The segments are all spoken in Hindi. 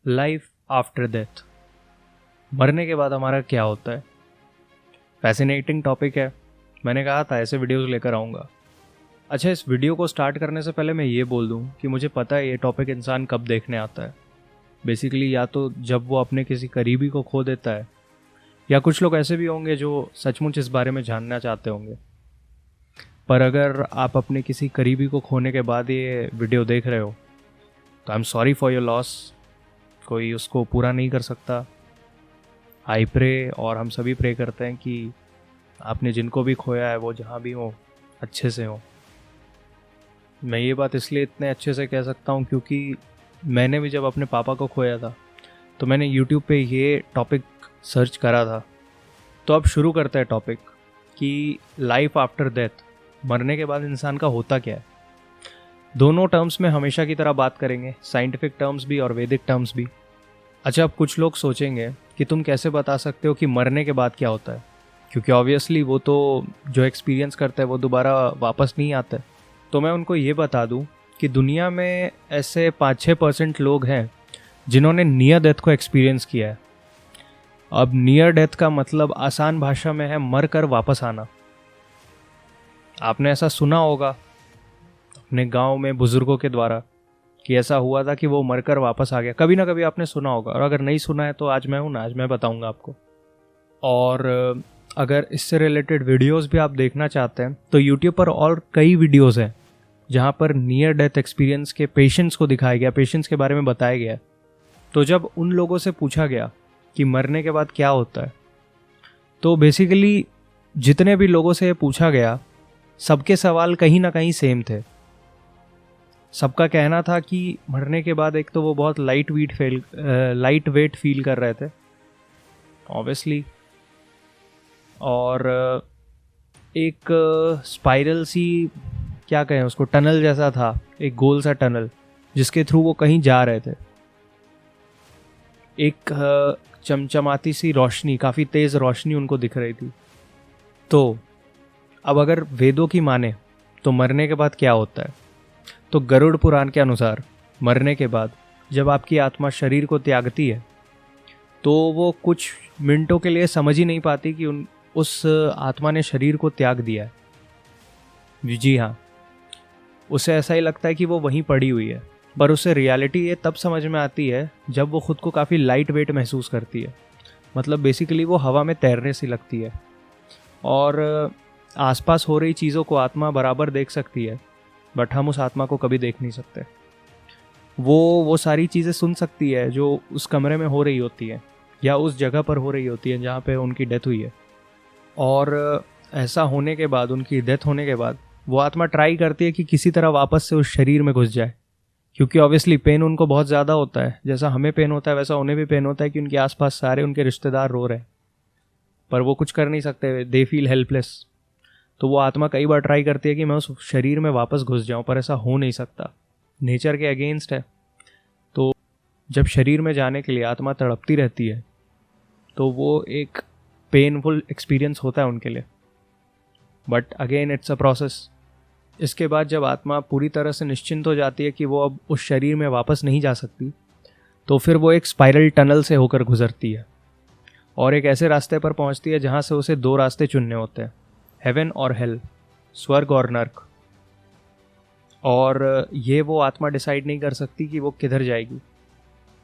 लाइफ आफ्टर डेथ, मरने के बाद हमारा क्या होता है। फैसिनेटिंग टॉपिक है। मैंने कहा था ऐसे वीडियोस लेकर आऊँगा। अच्छा, इस वीडियो को स्टार्ट करने से पहले मैं ये बोल दूँ कि मुझे पता है ये टॉपिक इंसान कब देखने आता है। बेसिकली या तो जब वो अपने किसी करीबी को खो देता है, या कुछ लोग ऐसे भी होंगे जो सचमुच इस बारे में जानना चाहते होंगे। पर अगर आप अपने किसी करीबी को खोने के बाद ये वीडियो देख रहे हो तो I am sorry for your loss. कोई उसको पूरा नहीं कर सकता। आई प्रे, और हम सभी प्रे करते हैं कि आपने जिनको भी खोया है वो जहाँ भी हो अच्छे से हो। मैं ये बात इसलिए इतने अच्छे से कह सकता हूँ क्योंकि मैंने भी जब अपने पापा को खोया था तो मैंने YouTube पे ये टॉपिक सर्च करा था। तो अब शुरू करते हैं टॉपिक कि लाइफ आफ्टर डेथ, मरने के बाद इंसान का होता क्या है। दोनों टर्म्स में हमेशा की तरह बात करेंगे, साइंटिफिक टर्म्स भी और वैदिक टर्म्स भी। अच्छा, अब कुछ लोग सोचेंगे कि तुम कैसे बता सकते हो कि मरने के बाद क्या होता है, क्योंकि ऑब्वियसली वो तो जो एक्सपीरियंस करता है वो दोबारा वापस नहीं आता है। तो मैं उनको ये बता दूं कि दुनिया में ऐसे 5-6% लोग हैं जिन्होंने नियर डेथ को एक्सपीरियंस किया है। अब नियर डेथ का मतलब आसान भाषा में है मर कर वापस आना। आपने ऐसा सुना होगा अपने गांव में बुजुर्गों के द्वारा कि ऐसा हुआ था कि वो मरकर वापस आ गया। कभी ना कभी आपने सुना होगा, और अगर नहीं सुना है तो आज मैं हूं ना, आज मैं बताऊंगा आपको। और अगर इससे रिलेटेड वीडियोस भी आप देखना चाहते हैं तो यूट्यूब पर और कई वीडियोस हैं जहां पर नियर डेथ एक्सपीरियंस के पेशेंट्स को दिखाया गया, पेशेंट्स के बारे में बताया गया। तो जब उन लोगों से पूछा गया कि मरने के बाद क्या होता है, तो बेसिकली जितने भी लोगों से ये पूछा गया सबके सवाल कहीं ना कहीं सेम थे। सबका कहना था कि मरने के बाद एक तो वो बहुत लाइट वेट फील कर रहे थे ऑब्वियसली, और एक स्पाइरल सी, क्या कहें उसको, टनल जैसा था, एक गोल सा टनल जिसके थ्रू वो कहीं जा रहे थे। एक चमचमाती सी रोशनी, काफ़ी तेज़ रोशनी उनको दिख रही थी। तो अब अगर वेदों की माने तो मरने के बाद क्या होता है, तो गरुड़ पुराण के अनुसार मरने के बाद जब आपकी आत्मा शरीर को त्यागती है तो वो कुछ मिनटों के लिए समझ ही नहीं पाती कि उस आत्मा ने शरीर को त्याग दिया है। जी हाँ, उसे ऐसा ही लगता है कि वो वहीं पड़ी हुई है, पर उसे रियलिटी ये तब समझ में आती है जब वो खुद को काफ़ी लाइट वेट महसूस करती है। मतलब बेसिकली वो हवा में तैरने सी लगती है, और आसपास हो रही चीज़ों को आत्मा बराबर देख सकती है, बट हम उस आत्मा को कभी देख नहीं सकते। वो सारी चीज़ें सुन सकती है जो उस कमरे में हो रही होती है या उस जगह पर हो रही होती है जहाँ पे उनकी डेथ हुई है। और ऐसा होने के बाद, उनकी डेथ होने के बाद, वो आत्मा ट्राई करती है कि किसी तरह वापस से उस शरीर में घुस जाए, क्योंकि ऑब्वियसली पेन उनको बहुत ज़्यादा होता है। जैसा हमें पेन होता है वैसा उन्हें भी पेन होता है कि उनके आसपास सारे उनके रिश्तेदार रो रहे हैं, पर वो कुछ कर नहीं सकते, दे फील हेल्पलेस। तो वो आत्मा कई बार ट्राई करती है कि मैं उस शरीर में वापस घुस जाऊं, पर ऐसा हो नहीं सकता, नेचर के अगेंस्ट है। तो जब शरीर में जाने के लिए आत्मा तड़पती रहती है तो वो एक पेनफुल एक्सपीरियंस होता है उनके लिए, but again it's a process. इसके बाद जब आत्मा पूरी तरह से निश्चिंत हो जाती है कि वो अब उस शरीर में वापस नहीं जा सकती, तो फिर वो एक स्पाइरल टनल से होकर गुजरती है और एक ऐसे रास्ते पर पहुंचती है जहां से उसे 2 रास्ते चुनने होते हैं, हेवन और हेल, स्वर्ग और नर्क। और ये वो आत्मा डिसाइड नहीं कर सकती कि वो किधर जाएगी।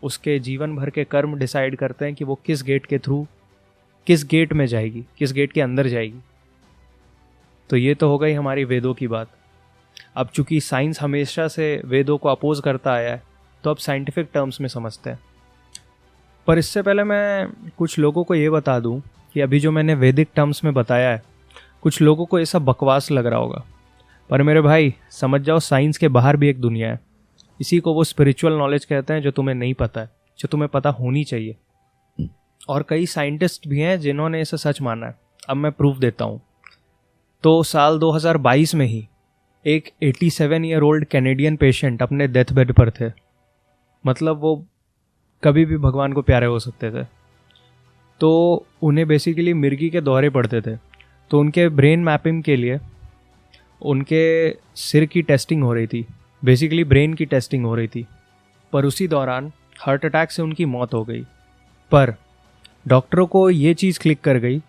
उसके जीवन भर के कर्म डिसाइड करते हैं कि वो किस गेट के थ्रू, किस गेट में जाएगी, किस गेट के अंदर जाएगी। तो ये तो हो गई हमारी वेदों की बात। अब चूंकि साइंस हमेशा से वेदों को अपोज करता आया है, तो अब साइंटिफिक टर्म्स में समझते हैं। पर इससे पहले मैं कुछ लोगों को ये बता दूं कि अभी जो मैंने वैदिक टर्म्स में बताया है, कुछ लोगों को ये सब बकवास लग रहा होगा, पर मेरे भाई समझ जाओ, साइंस के बाहर भी एक दुनिया है। इसी को वो स्पिरिचुअल नॉलेज कहते हैं जो तुम्हें नहीं पता है, जो तुम्हें पता होनी चाहिए। और कई साइंटिस्ट भी हैं जिन्होंने इसे सच माना है। अब मैं प्रूफ देता हूँ। तो साल 2022 में ही एक 87 ईयर ओल्ड कैनेडियन पेशेंट अपने डेथ बेड पर थे। मतलब वो कभी भी भगवान को प्यारे हो सकते थे। तो उन्हें बेसिकली मिर्गी के दौरे पड़ते थे, तो उनके ब्रेन मैपिंग के लिए उनके सिर की टेस्टिंग हो रही थी, बेसिकली ब्रेन की टेस्टिंग हो रही थी। पर उसी दौरान हार्ट अटैक से उनकी मौत हो गई। पर डॉक्टरों को ये चीज़ क्लिक कर गई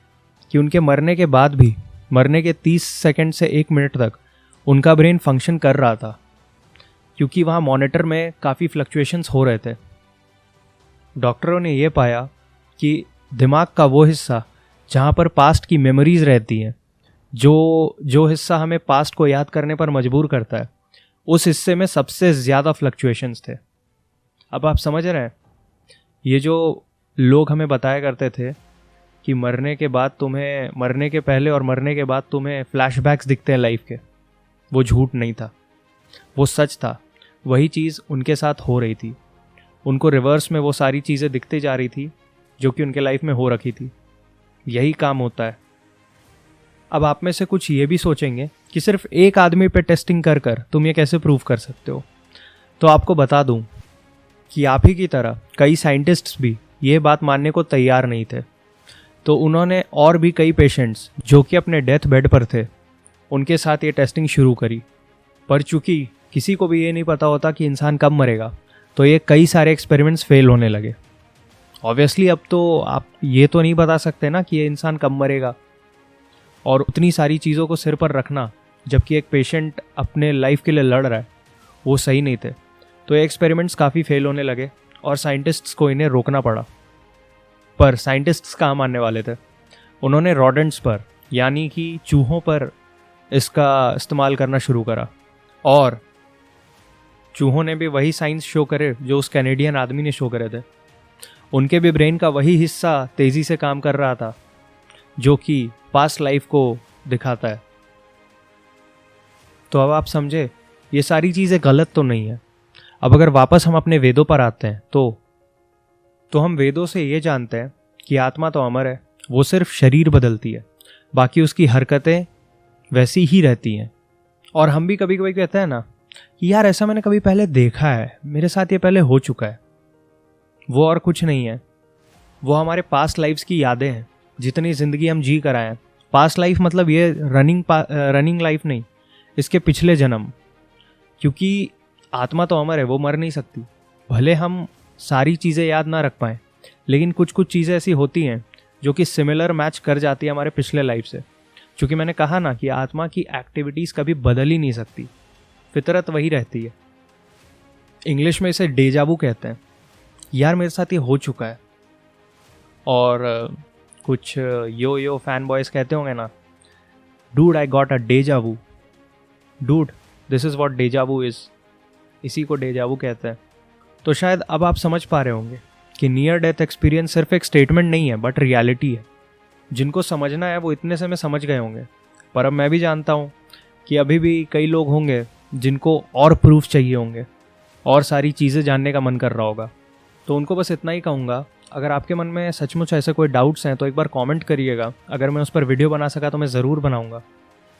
कि उनके मरने के बाद भी, मरने के 30 सेकंड से 1 मिनट तक उनका ब्रेन फंक्शन कर रहा था, क्योंकि वहाँ मॉनिटर में काफ़ी फ्लक्चुएशंस हो रहे थे। डॉक्टरों ने ये पाया कि दिमाग का वो हिस्सा जहाँ पर पास्ट की मेमोरीज़ रहती हैं, जो हिस्सा हमें पास्ट को याद करने पर मजबूर करता है, उस हिस्से में सबसे ज़्यादा फ्लक्चुएशंस थे। अब आप समझ रहे हैं, ये जो लोग हमें बताया करते थे कि मरने के पहले और मरने के बाद तुम्हें फ्लैशबैक्स दिखते हैं लाइफ के, वो झूठ नहीं था, वो सच था। वही चीज़ उनके साथ हो रही थी। उनको रिवर्स में वो सारी चीज़ें दिखती जा रही थी जो कि उनके लाइफ में हो रखी थी। यही काम होता है। अब आप में से कुछ ये भी सोचेंगे कि सिर्फ एक आदमी पे टेस्टिंग कर कर तुम ये कैसे प्रूव कर सकते हो। तो आपको बता दूं कि आप ही की तरह कई साइंटिस्ट्स भी ये बात मानने को तैयार नहीं थे। तो उन्होंने और भी कई पेशेंट्स जो कि अपने डेथ बेड पर थे, उनके साथ ये टेस्टिंग शुरू करी। पर चूंकि किसी को भी ये नहीं पता होता कि इंसान कब मरेगा, तो ये कई सारे एक्सपेरिमेंट्स फेल होने लगे। ऑब्वियसली अब तो आप ये तो नहीं बता सकते ना कि ये इंसान कब मरेगा, और उतनी सारी चीज़ों को सिर पर रखना जबकि एक पेशेंट अपने लाइफ के लिए लड़ रहा है, वो सही नहीं थे। तो ये एक्सपेरिमेंट्स काफ़ी फेल होने लगे और साइंटिस्ट्स को इन्हें रोकना पड़ा। पर साइंटिस्ट्स कहाँ मानने वाले थे। उन्होंने रॉडेंट्स पर, यानी कि चूहों पर इसका इस्तेमाल करना शुरू करा, और चूहों ने भी वही साइंस शो करे जो उस कैनेडियन आदमी ने शो करे थे। उनके भी ब्रेन का वही हिस्सा तेज़ी से काम कर रहा था जो कि पास्ट लाइफ को दिखाता है। तो अब आप समझे, ये सारी चीज़ें गलत तो नहीं है। अब अगर वापस हम अपने वेदों पर आते हैं तो हम वेदों से ये जानते हैं कि आत्मा तो अमर है, वो सिर्फ शरीर बदलती है, बाकी उसकी हरकतें वैसी ही रहती हैं। और हम भी कभी कभी कहते हैं ना कि यार ऐसा मैंने कभी पहले देखा है, मेरे साथ ये पहले हो चुका है। वो और कुछ नहीं है, वो हमारे पास्ट लाइफ्स की यादें हैं। जितनी ज़िंदगी हम जी कर आए हैं, पास्ट लाइफ मतलब ये रनिंग लाइफ नहीं, इसके पिछले जन्म। क्योंकि आत्मा तो अमर है, वो मर नहीं सकती। भले हम सारी चीज़ें याद ना रख पाएँ, लेकिन कुछ कुछ चीज़ें ऐसी होती हैं जो कि सिमिलर मैच कर जाती है हमारे पिछले लाइफ से। क्योंकि मैंने कहा ना कि आत्मा की एक्टिविटीज़ कभी बदल ही नहीं सकती, फितरत वही रहती है। इंग्लिश में इसे डेजावू कहते हैं। यार मेरे साथ ये हो चुका है। और कुछ यो फैन बॉयज़ कहते होंगे ना, dude I got a deja vu. Dude, this is what deja vu is. इसी को डेजावू कहते हैं। तो शायद अब आप समझ पा रहे होंगे कि नियर डेथ एक्सपीरियंस सिर्फ एक स्टेटमेंट नहीं है, बट रियलिटी है। जिनको समझना है वो इतने से में समझ गए होंगे। पर अब मैं भी जानता हूँ कि अभी भी कई लोग होंगे जिनको और प्रूफ चाहिए होंगे, और सारी चीज़ें जानने का मन कर रहा होगा। तो उनको बस इतना ही कहूँगा, अगर आपके मन में सचमुच ऐसे कोई डाउट्स हैं तो एक बार कमेंट करिएगा। अगर मैं उस पर वीडियो बना सका तो मैं ज़रूर बनाऊँगा,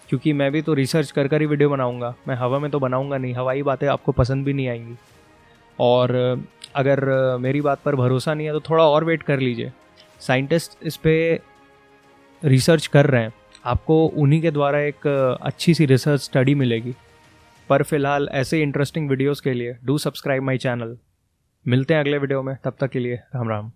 क्योंकि मैं भी तो रिसर्च कर ही वीडियो बनाऊँगा। मैं हवा में तो बनाऊँगा नहीं, हवाई बातें आपको पसंद भी नहीं आएंगी। और अगर मेरी बात पर भरोसा नहीं है तो थोड़ा और वेट कर लीजिए। साइंटिस्ट इस पर रिसर्च कर रहे हैं, आपको उन्हीं के द्वारा एक अच्छी सी रिसर्च स्टडी मिलेगी। पर फिलहाल ऐसे इंटरेस्टिंग वीडियोस के लिए डू सब्सक्राइब माय चैनल। मिलते हैं अगले वीडियो में, तब तक के लिए राम राम।